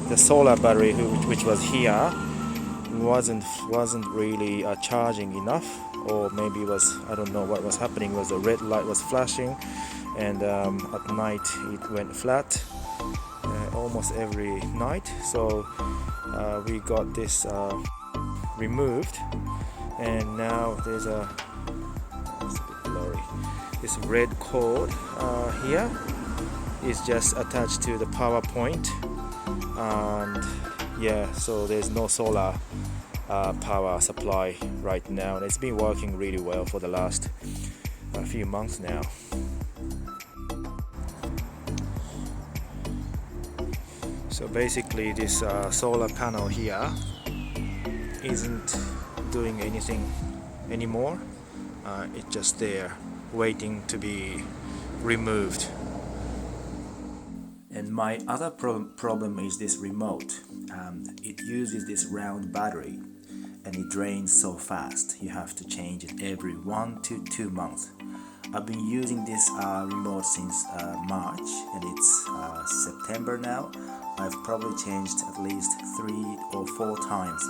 the solar battery which was here wasn't really charging enough, or maybe it was, I don't know what was happening. It was the red light was flashing, and at night it went flat almost every night. So we got this removed, and now there's a bit blurry. This red cord here is just attached to the power point, and yeah, so there's no solar power supply right now, and it's been working really well for the last few months now. So basically this solar panel here isn't doing anything anymore. It's just there waiting to be removed. And my other problem is this remote. It uses this round battery and it drains so fast. You have to change it every 1 to 2 months. I've been using this remote since March, and it's September now. I've probably changed at least 3 or 4 times.